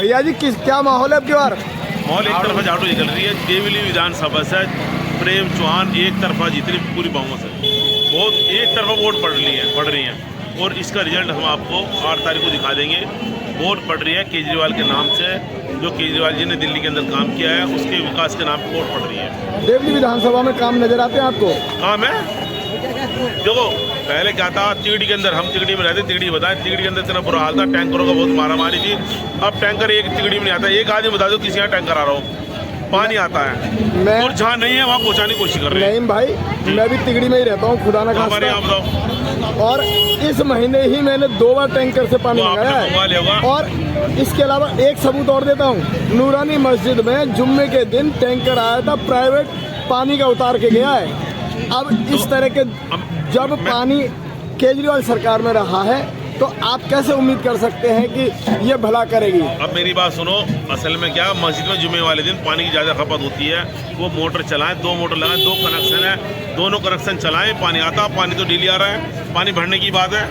भैया जी क्या माहौल है अब की बार? माहौल एक तरफा झाड़ू निकल रही है। देवली विधानसभा से प्रेम चौहान एक तरफा जीत रही पूरी बहुमत से, बहुत एक तरफा वोट पड़ रही हैं और इसका रिजल्ट हम आपको 8 तारीख को दिखा देंगे। वोट पड़ रही है केजरीवाल के नाम से, जो केजरीवाल जी ने दिल्ली के अंदर काम किया है उसके विकास के नाम पर वोट पड़ रही है। देवली विधानसभा में काम नजर आते हैं आपको? काम है। देखो पहले क्या था, तिगड़ी के अंदर हम तिगड़ी में रहते, तिगड़ी बताए तिगड़ी के अंदर इतना बुरा हाल था, टैंकरों का बहुत मारा मारी थी। अब टैंकर एक तिगड़ी में नहीं आता। एक आदमी बता दो किसी यहाँ टैंकर आ रहा हो, पानी आता है और जहाँ नहीं है वहाँ पहुँचाने की कोशिश कर रहे हैं। नहीं भाई, मैं भी तिगड़ी में ही रहता हूँ, खुदा ना खास्ता। हमारे यहाँ बताओ, और इस महीने ही मैंने 2 बार टैंकर से पानी मंगाया है। और इसके अलावा एक सबूत और देता हूँ, नूरानी मस्जिद में जुम्मे के दिन टैंकर आया था, प्राइवेट पानी का उतार के गया है। अब इस तरह के जब पानी केजरीवाल सरकार में रहा है तो आप कैसे उम्मीद कर सकते हैं कि ये भला करेगी? अब मेरी बात सुनो, असल में क्या, मस्जिद में जुमे वाले दिन पानी की ज़्यादा खपत होती है। वो मोटर चलाएं, 2 मोटर लगाएं, 2 कनेक्शन है, दोनों कनेक्शन चलाएं, पानी आता। पानी तो डेली आ रहा है, पानी भरने की बात है।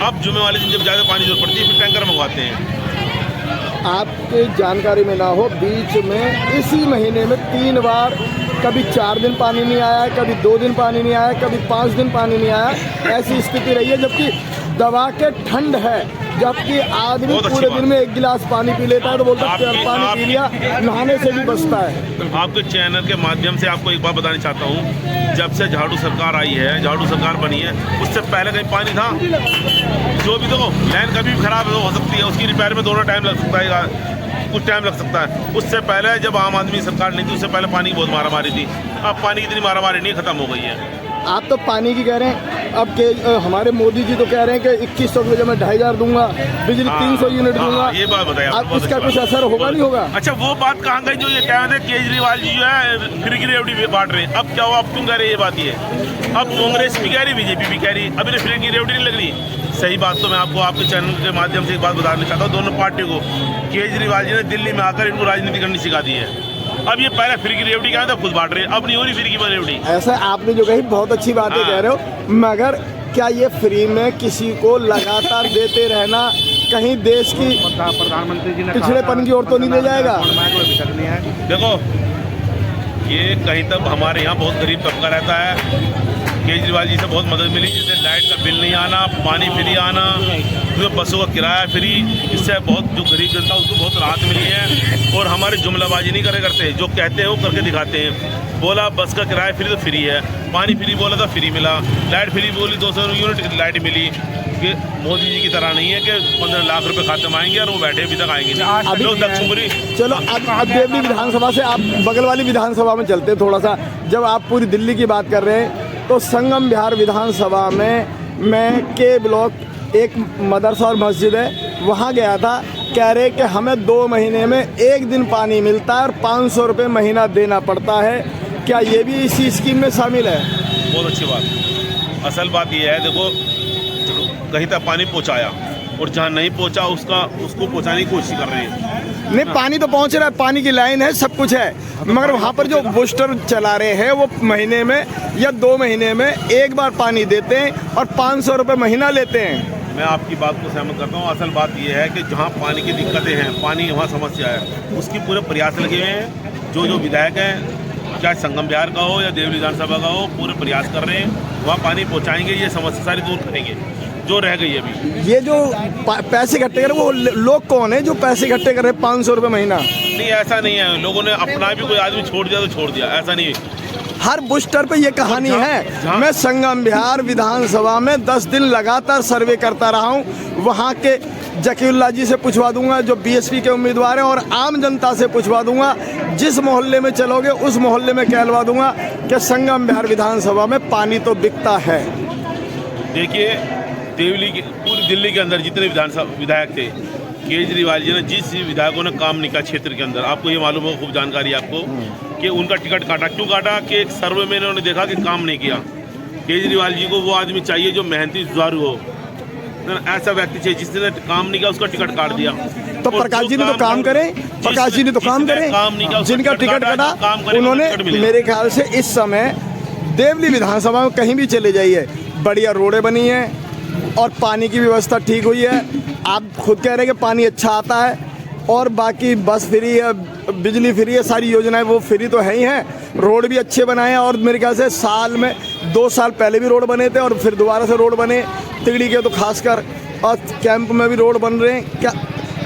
अब जुमे वाले दिन जब ज़्यादा पानी जरूरत पड़ती है फिर टैंकर मंगवाते हैं। आपके जानकारी में ना हो, बीच में इसी महीने में 3 बार, कभी 4 दिन पानी नहीं आया, कभी 2 दिन पानी नहीं आया, कभी 5 दिन पानी नहीं आया। ऐसी स्थिति रही है, जबकि दबा के ठंड है, जबकि आदमी पूरे दिन में 1 गिलास पानी पी लेता है तो बोलता है पानी पी लिया, नहाने से भी बचता है। आपके चैनल के माध्यम से आपको एक बात बताना चाहता हूँ, जब से झाड़ू सरकार आई है, झाड़ू सरकार बनी है, उससे पहले कहीं पानी था? जो भी देखो, लाइन कभी भी खराब हो सकती है, उसकी रिपेयर में दोनों टाइम लग सकता है, कुछ टाइम लग सकता है। उससे पहले जब आम आदमी सरकार नहीं थी, उससे पहले पानी की बहुत मारा मारी थी। अब पानी की इतनी मारा मारी नहीं, खत्म हो गई है। आप तो पानी की कह रहे हैं, अब के हमारे मोदी जी तो कह रहे हैं कि 2100 की वजह में 2500 दूंगा, बिजली 300 यूनिट दूंगा। ये बात बताइए, अब इसका कुछ असर होगा नहीं होगा? अच्छा, वो बात कहाँ गई जो ये कह रहे थे केजरीवाल जी जो है फ्री की रेवड़ी बांट रहे हैं? अब क्या हुआ, अब क्यों कह रहे हैं ये बात? ये अब कांग्रेस भी कह रही, बीजेपी भी कह रही, अभी फ्री की रेवड़ी नहीं लग रही। सही बात तो मैं आपको आपके चैनल के माध्यम से एक बात बताना चाहता हूँ, दोनों पार्टियों को केजरीवाल जी ने दिल्ली में आकर इनको राजनीति करनी सिखा दी है। अब ये पहले फ्री की रेवड़ी क्या था, खुद बांट रहे हैं, अब नहीं हो रही फ्री की रेवड़ी। ऐसा आपने जो कही बहुत अच्छी बातें कह रहे हो, मगर क्या ये फ्री में किसी को लगातार देते रहना कहीं देश की प्रधानमंत्री जी ने पिछड़ेपन की ओर तो नहीं ले जाएगा? देखो, ये कहीं तक हमारे यहाँ बहुत गरीब तबका रहता है, केजरीवाल जी से बहुत मदद मिली, जैसे लाइट का बिल नहीं आना, पानी फ्री आना, जो बसों का किराया फ्री, इससे बहुत जो गरीब जनता उसको बहुत राहत मिली है। और हमारे जुमलाबाजी नहीं करते, जो कहते हैं वो करके दिखाते हैं। बोला बस का किराया फ्री तो फ्री है, पानी फ्री बोला था फ्री मिला, लाइट फ्री बोली 200 यूनिट की लाइट मिली। कि मोदी जी की तरह नहीं है कि 15 लाख रुपए खाते में आएंगे और वो बैठे अभी तक आएंगे नहीं। लोग दक्षिणपुरी। चलो अब देवली विधानसभा से आप बगल वाली विधानसभा में चलते हैं थोड़ा सा। जब आप पूरी दिल्ली की बात कर रहे हैं तो संगम विहार विधानसभा में मैं के ब्लॉक एक मदरसा और मस्जिद है, वहाँ गया था। कह रहे कि हमें 2 महीने में 1 दिन पानी मिलता है और 500 रुपये महीना देना पड़ता है। क्या ये भी इसी स्कीम में शामिल है? बहुत अच्छी बात। असल बात ये है, देखो कहीं तक पानी पहुँचाया और जहाँ नहीं पहुँचा उसको पहुँचाने की कोशिश कर रहे हैं। नहीं, पानी तो पहुँच रहा है, पानी की लाइन है, सब कुछ है, मगर वहाँ पर जो बूस्टर चला रहे हैं वो महीने में या 2 महीने में 1 बार पानी देते हैं और 500 रुपये महीना लेते हैं। मैं आपकी बात को सहमत करता हूँ। असल बात यह है कि जहाँ पानी की दिक्कतें हैं, पानी वहाँ समस्या है, उसकी पूरे प्रयास लगे हुए हैं। जो विधायक हैं, चाहे संगम विहार का हो या देवली विधानसभा का हो, पूरे प्रयास कर रहे हैं, वहाँ पानी पहुँचाएंगे, ये समस्या सारी दूर करेंगे जो रह गई है अभी। ये जो पैसे इकट्ठे कर, वो लोग कौन है जो पैसे इकट्ठे कर रहे हैं 500 रुपये महीना? नहीं, ऐसा नहीं है। लोगों ने अपना भी कोई आदमी छोड़ दिया तो छोड़ दिया, ऐसा नहीं है। हर बूस्टर पे ये कहानी है। मैं संगम विहार विधानसभा में 10 दिन लगातार सर्वे करता रहा हूँ। वहाँ के जकीउल्लाह जी से पूछवा दूंगा जो बीएसपी के उम्मीदवार हैं, और आम जनता से पूछवा दूंगा। जिस मोहल्ले में चलोगे उस मोहल्ले में कहलवा दूंगा कि संगम विहार विधानसभा में पानी तो बिकता है। देखिए, पूरी दिल्ली के अंदर जितने विधायक थे, केजरीवाल जी ने जिस विधायकों ने काम नहीं किया क्षेत्र के अंदर, आपको ये मालूम हो, खूब जानकारी आपको, कि उनका टिकट काटा। क्यों काटा? कि एक सर्वे में इन्होंने देखा कि काम नहीं किया। केजरीवाल जी को वो आदमी चाहिए जो मेहनती जुझारू हो, ऐसा व्यक्ति चाहिए। जिसने काम नहीं किया उसका टिकट काट दिया। तो प्रकाश जी ने तो काम करें, प्रकाश जी ने तो काम करें, जिनका टिकट कटा उन्होंने, मेरे ख्याल से इस समय देवली विधानसभा में कहीं भी चले जाइए, बढ़िया रोडें बनी हैं और पानी की व्यवस्था ठीक हुई है। आप खुद कह रहे हैं कि पानी अच्छा आता है और बाकी बस फ्री है, बिजली फ्री है, सारी योजनाएं वो फ्री तो है ही हैं। रोड भी अच्छे बनाए हैं और मेरे ख्याल से साल में 2 साल पहले भी रोड बने थे और फिर दोबारा से रोड बने तिगड़ी के तो खासकर, और कैंप में भी रोड बन रहे हैं। क्या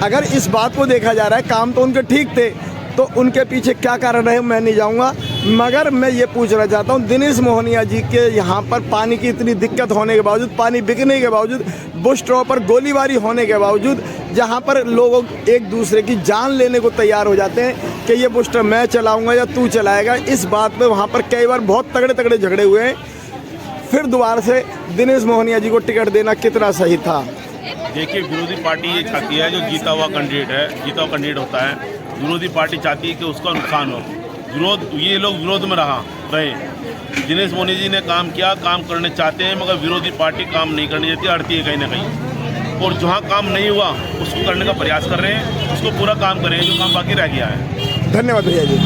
अगर इस बात को देखा जा रहा है, काम तो उनके ठीक थे, तो उनके पीछे क्या कारण है मैं नहीं जाऊंगा, मगर मैं ये पूछना चाहता हूँ दिनेश मोहनिया जी के यहाँ पर पानी की इतनी दिक्कत होने के बावजूद, पानी बिकने के बावजूद, बुश स्टॉप पर गोलीबारी होने के बावजूद, जहाँ पर लोग एक दूसरे की जान लेने को तैयार हो जाते हैं कि ये बुश स्टॉप मैं चलाऊँगा या तू चलाएगा, इस बात पर वहाँ पर कई बार बहुत तगड़े तगड़े झगड़े हुए हैं। फिर दोबारा से दिनेश मोहनिया जी को टिकट देना कितना सही था? देखिए, विरोधी पार्टी ये चाहती है, जो जीता हुआ कैंडिडेट होता है, विरोधी पार्टी चाहती है कि उसका नुकसान हो। ये लोग विरोध में रहे। दिनेश मोहनिया जी ने काम किया, काम करने चाहते हैं, मगर विरोधी पार्टी काम नहीं करनी चाहती, अड़ती है कहीं ना कहीं, और जहाँ काम नहीं हुआ उसको करने का प्रयास कर रहे हैं, उसको पूरा काम करें जो काम बाकी रह गया है। धन्यवाद भैया जी।